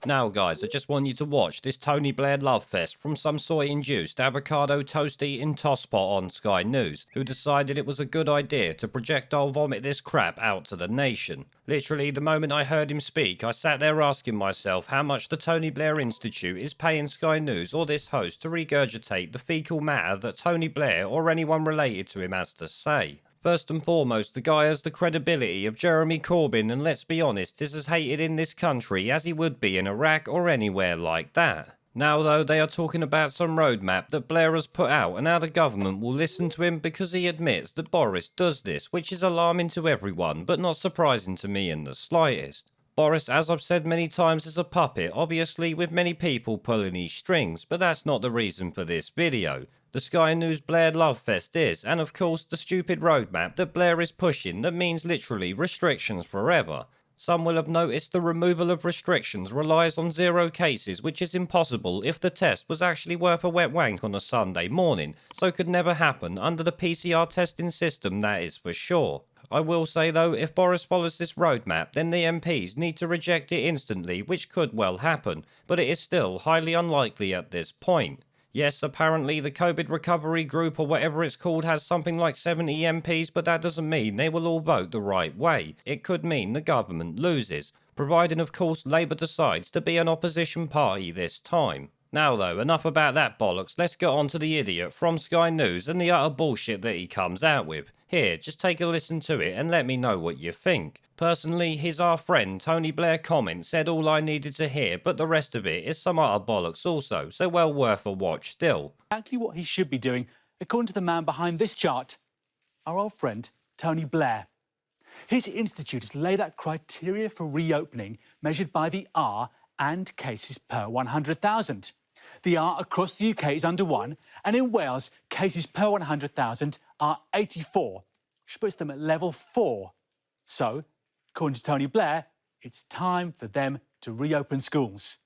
Now, guys, I just want you to watch this Tony Blair love fest from some soy-induced avocado toast eating tosspot on Sky News, who decided it was a good idea to projectile vomit this crap out to the nation. Literally, the moment I heard him speak, I sat there asking myself how much the Tony Blair Institute is paying Sky News or this host to regurgitate the fecal matter that Tony Blair or anyone related to him has to say. First and foremost, the guy has the credibility of Jeremy Corbyn, and let's be honest, is as hated in this country as he would be in Iraq or anywhere like that. Now though, they are talking about some roadmap that Blair has put out and how the government will listen to him because he admits that Boris does this, which is alarming to everyone, but not surprising to me in the slightest. Boris, as I've said many times, is a puppet, obviously with many people pulling his strings, but that's not the reason for this video. The Sky News Blair Love Fest is, and of course the stupid roadmap that Blair is pushing that means literally restrictions forever. Some will have noticed the removal of restrictions relies on 0 cases, which is impossible if the test was actually worth a wet wank on a Sunday morning, so could never happen under the PCR testing system, that is for sure. I will say though, if Boris follows this roadmap, then the MPs need to reject it instantly, which could well happen, but it is still highly unlikely at this point. Yes, apparently the COVID recovery group or whatever it's called has something like 70 MPs, but that doesn't mean they will all vote the right way. It could mean the government loses, providing of course Labour decides to be an opposition party this time. Now though, enough about that bollocks, let's get on to the idiot from Sky News and the utter bullshit that he comes out with. Here, just take a listen to it and let me know what you think. Personally, his our friend Tony Blair comment said all I needed to hear, but the rest of it is some utter bollocks also, so well worth a watch still. Exactly what he should be doing, according to the man behind this chart, our old friend Tony Blair. His institute has laid out criteria for reopening measured by the R and cases per 100,000. The R across the UK is under 1, and in Wales, cases per 100,000 are 84, which puts them at level 4. So, according to Tony Blair, it's time for them to reopen schools.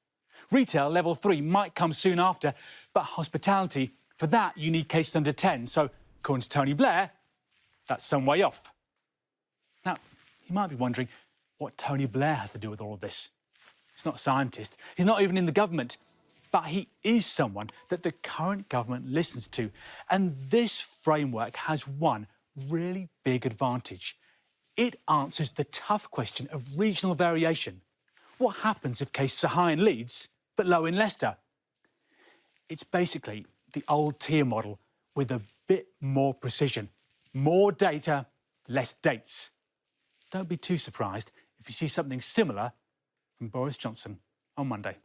Retail level 3 might come soon after, but hospitality, for that you need cases under 10. So, according to Tony Blair, that's some way off. Now, you might be wondering what Tony Blair has to do with all of this. He's not a scientist. He's not even in the government. But he is someone that the current government listens to. And this framework has one really big advantage. It answers the tough question of regional variation. What happens if cases are high in Leeds but low in Leicester? It's basically the old tier model with a bit more precision. More data, less dates. Don't be too surprised if you see something similar from Boris Johnson on Monday.